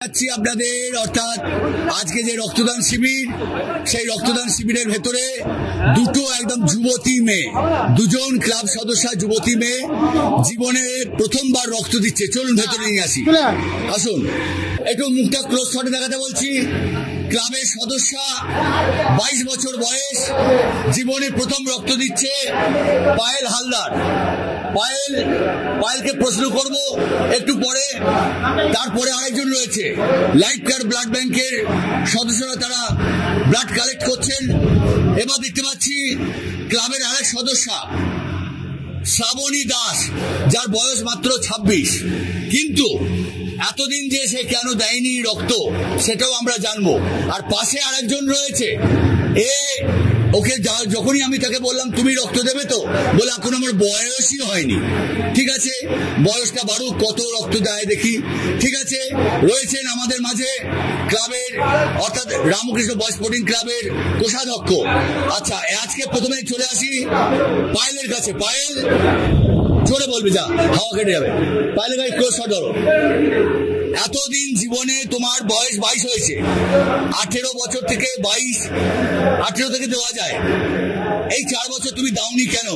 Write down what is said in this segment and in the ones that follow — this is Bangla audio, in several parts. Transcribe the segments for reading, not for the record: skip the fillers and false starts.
আপনাদের অর্থাৎ আজকে যে রক্তদান শিবির, সেই রক্তদান শিবিরের ভেতরে দুটো একদম যুবতী মেয়ে, দুজন ক্লাব সদস্য যুবতী মেয়ে জীবনে প্রথমবার রক্ত দিচ্ছে। চলুন ভেতরে নিয়ে আসি, আসুন। একটু মুখটা ক্লোজ শটে দেখাতে বলছি। ক্লাবের সদস্য, 22 বছর বয়স, জীবনে প্রথম রক্ত দিচ্ছে পায়েল হালদার। পায়েলকে প্রশ্ন করব একটু পরে। তারপরে আরেকজন রয়েছে লাইফ কেয়ার ব্লাড ব্যাংকের সদস্যরা, তারা ব্লাড কালেক্ট করছেন। এবার দেখতে পাচ্ছি ক্লাবের আরেক সদস্য শ্রাবণী দাস, যার বয়স মাত্র 26, কিন্তু এতদিন যে সে কেন দেয়নি রক্ত সেটাও আমরা জানবো। আর পাশে আরেকজন রয়েছে, ওকে যখনই আমি তাকে বললাম তুমি রক্ত দেবে তো, বলে এখন আমার বয়সই হয়নি। ঠিক আছে, বয়সটা বাড়ুক, কত রক্ত দেয় দেখি। ঠিক আছে, রয়েছেন আমাদের মাঝে ক্লাবের অর্থাৎ রামকৃষ্ণ বয়েজ স্পোর্টিং ক্লাবের কোষাধ্যক্ষ। আচ্ছা, আজকে প্রথমে চলে আসি পায়েলের কাছে। পায়েল, জোরে বলবি, যা হাওয়া কেটে যাবে। পায়েলের কাছে ক্লোজ শট ধরো। এতদিন জীবনে তোমার বয়স 22 হয়েছে, 18 বছর থেকে 22, 18 থেকে দেওয়া যায়। এই 4 বছর তুমি দাওনি কেন?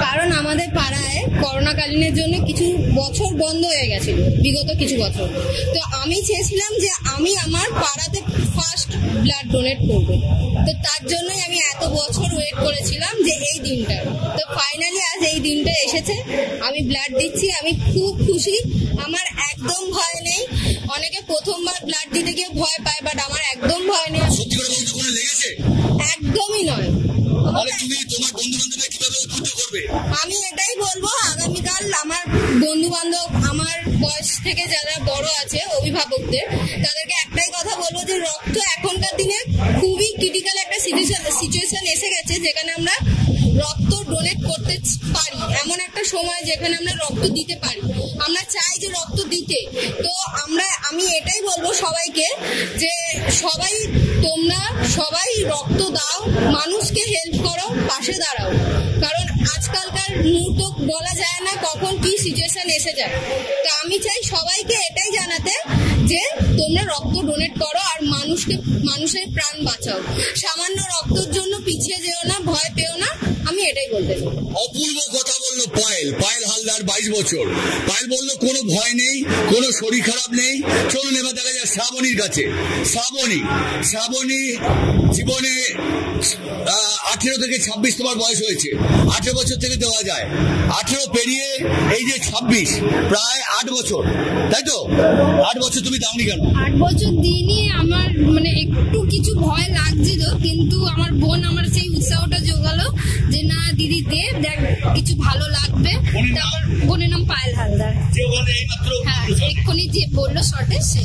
কারণ আমাদের পাড়ায় করোনাকালীনের জন্য কিছু বছর বন্ধ হয়ে গেছিল, বিগত কিছু বছর। তো আমি চেয়েছিলাম যে আমি আমার পাড়াতে ফার্স্ট ব্লাড ডোনেট করবো। তো তার জন্যই আমি এত বছর ওয়েট করেছিলাম যে এই দিনটা। তো ফাইনালি আজ এই দিনটা এসেছে, আমি ব্লাড দিচ্ছি। আমি খুব খুশি, আমার একদম ভয় নেই। অনেকে প্রথমবার ব্লাড দিতে গিয়ে ভয় পায়, বাট আমার একদম ভয় নেই। একদমই নয়। আমি এটাই বলবো, আগামীকাল আমার বন্ধু বান্ধব, আমার বয়স থেকে যারা বড় আছে, অভিভাবকদের, তাদেরকে একটাই কথা বলবো যে রক্ত এখনকার দিনে খুবই ক্রিটিক্যাল একটা সিচুয়েশন এসে গেছে, যেখানে আমরা রক্ত ডোনেট করতে পারি। এমন একটা সময় যেখানে আমরা রক্ত দিতে পারি, আমরা চাই যে রক্ত দিতে। তো আমি এটাই বলবো সবাইকে যে তোমরা সবাই রক্ত দাও, মানুষকে হেল্প করো, পাশে দাঁড়াও। কারণ আজকালকার মুহূর্ত বলা যায় না কখন কি সিচুয়েশন এসে যায়। তো আমি চাই সবাইকে এটাই জানাতে যে তোমরা রক্ত ডোনেট করো আর মানুষের প্রাণ বাঁচাও। সামান্য রক্তের জন্য পিছিয়ে যেও না, ভয় পেও না, আমি এটাই বলতে চাই। অপূর্ব কথা বললো পায়েল হালদার, 22 বছর। পায়েল বললো কোনো ভয় নেই, কোনো শরীর খারাপ নেই। চলুন এবার দেখা যায় শ্রাবণীর কাছে। শ্রাবণী জীবনে 18 থেকে 26 তোমার বয়স হয়েছে, 18 বছর থেকে দেওয়া যায়। 18 পেরিয়ে এই যে 26, প্রায় 8 বছর, তাই তো? 8 বছর তুমি দাওনি কেন? 8 বছর দিনই আমার একটু কিছু ভয় লাগছিল, কিন্তু আমার বোন আমার সেই উৎসাহটা জোগালো যে না দিদি দেখ কিছু ভালো লাগবে। তারপর বোনের নাম পায়েল হালদার। হ্যাঁ, এক্ষুনি যে বললো শর্টে সে।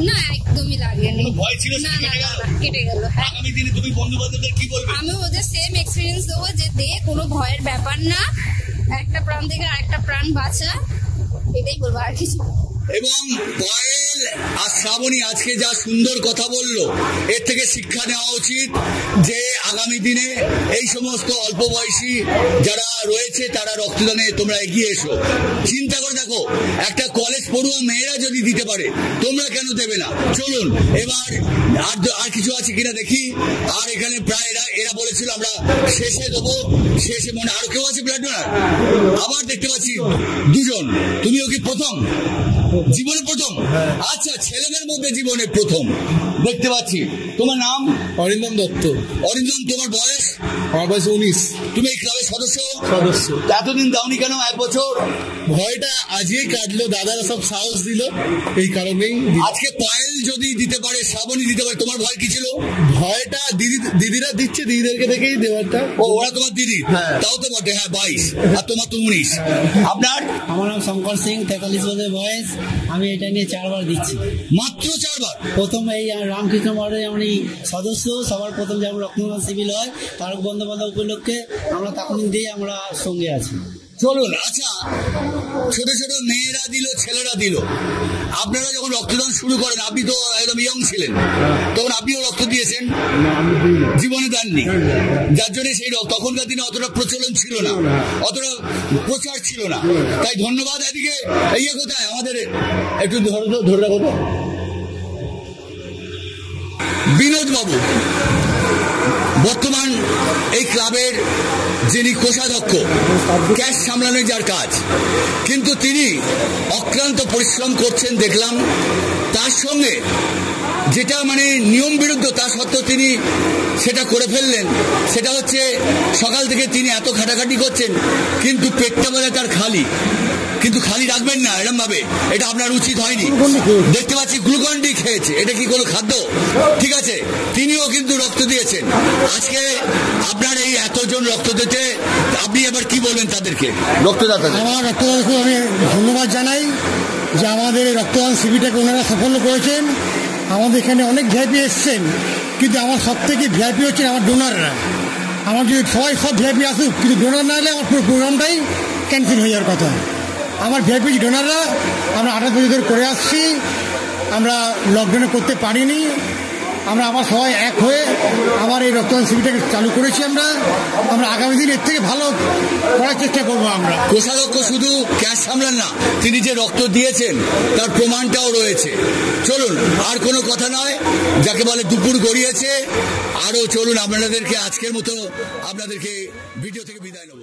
না, একদমই লাগেনি। না, কেটে গেল। আমি ওদের সেম এক্সপিরিয়েন্স দেবো যে কোনো ভয়ের ব্যাপার না, একটা প্রাণ থেকে আরেকটা প্রাণ বাঁচা, এটাই বলবো, আর কিছু। এবং পায়েল আর শ্রাবণী আজকে যা সুন্দর কথা বললো, এর থেকে শিক্ষা নেওয়া উচিত যে আগামী দিনে এই সমস্ত অল্প বয়সী যারা রয়েছে তারা রক্তদানে তোমরা এগিয়ে এসো। চিন্তা করে দেখো, একটা কলেজ পড়ুয়া মেয়েরা যদি দিতে পারে, তোমরা কেন দেবে না? চলুন এবার আর কিছু আছে কিনা দেখি। আর এখানে প্রায় এরা বলেছিল আমরা শেষে দেবো, শেষে মনে আরো কেউ আছে ব্লাড ডোনার? আবার দেখতে পাচ্ছি দুজন। তুমিও কি প্রথম? জীবনে প্রথম? আচ্ছা, ছেলেদের মধ্যে জীবনে প্রথম দেখতে পাচ্ছি। তোমার নাম? অরিন্দম দত্ত। অরিন্দম, তোমার বয়স? আমার বয়স 19। তুমি এই ক্লাবের সদস্য? এতদিন দাওনি কেন? 1 বছর। ভয়টা আজকেই কাটলো, দাদারা সব সাহস দিল, এই কারণেই। আজকে পায়েল যদি দিতে পারে, শ্রাবণী দিতে পারে, তোমার ভয় কি ছিল? ভয়টা দিদিরা দিচ্ছে, দিদিদেরকে দেখেই দেওয়ারটা। ওরা তোমার দিদি? তাও তো বটে। হ্যাঁ, 22 আর তোমার তো 19। আপনার? আমার নাম শঙ্কর সিং, 43 বছর বয়স। আমি এটা নিয়ে 4 বার দিচ্ছি। মাত্র 4 বার? প্রথম এই রামকৃষ্ণ মঠে আমি সদস্য, সবার প্রথম যেমন রক্তদান শিবির হয়, তারক বন্দ্যোপাধ্যায় উপলক্ষে আমরা তখন দিয়ে আমরা সঙ্গে আছি। চলুন। আচ্ছা, ছোট ছোট মেয়েরা দিল, ছেলেরা দিল, আপনারা যখন রক্তদান শুরু করেন, আপনি তো একদম ইয়ং ছিলেন, তখন আপনিও রক্ত দিয়েছেন? জীবনে দেননি, যার জন্য সেই তখনকার দিনে অতটা প্রচলন ছিল না, অতটা প্রচার ছিল না। তাই ধন্যবাদ। এদিকে ইয়ে কোথায় আমাদের, একটু ধরে রাখো তো, বিনোদ বাবু বর্তমান এই ক্লাবের যিনি কোষাধ্যক্ষ, ক্যাশ সামলানোর যার কাজ, কিন্তু তিনি অক্লান্ত পরিশ্রম করছেন দেখলাম। তার সঙ্গে যেটা মানে নিয়ম বিরুদ্ধ, তা সত্ত্বেও তিনি সেটা করে ফেললেন। সেটা হচ্ছে সকাল থেকে তিনি এত খাটাখাটি করছেন, কিন্তু পেটটা বলে তার খালি। কিন্তু খালি রাখবেন না এরকম ভাবে, এটা আপনার উচিত হয়নি। দেখতে পাচ্ছি গ্লুকন ডি খেয়েছে, এটা কি কোনো খাদ্য? ঠিক আছে, তিনিও কিন্তু রক্ত দিয়েছেন। আজকে আপনার এই এতজন রক্ত দিতে, আপনি এবার কি বলবেন তাদেরকে, রক্তদাতাদের? আমার রক্তদাতাকে আমি ধন্যবাদ জানাই যে আমাদের এই রক্তদান শিবিরটাকে ওনারা সাফল্য করেছেন। আমাদের এখানে অনেক ভিআইপি এসছেন, কিন্তু আমার সব থেকে ভিআইপি হচ্ছেন আমার ডোনাররা। আমার যদি সব ভিআইপি আসুক, কিন্তু ডোনার না এলে আমার পুরো প্রোগ্রামটাই ক্যান্সেল হয়ে যাওয়ার কথা। আমার ভিআইপি ডোনাররা আমরা 28 বছর ধরে করে আসছি, আমরা লকডাউনে করতে পারিনি। আমরা আবার সবাই এক হয়ে আবার এই রক্তদান শিবিরটাকে চালু করেছি। আমরা আগামী দিন এর থেকে ভালো করার চেষ্টা করবো। আমরা কোষাধ্যক্ষ শুধু ক্যাশ সামলান না, তিনি যে রক্ত দিয়েছেন তার প্রমাণটাও রয়েছে। চলুন, আর কোনো কথা নয়, যাকে বলে দুপুর গড়িয়েছে। আরও চলুন, আপনাদেরকে আজকের মতো আপনাদেরকে ভিডিও থেকে বিদায় নেব।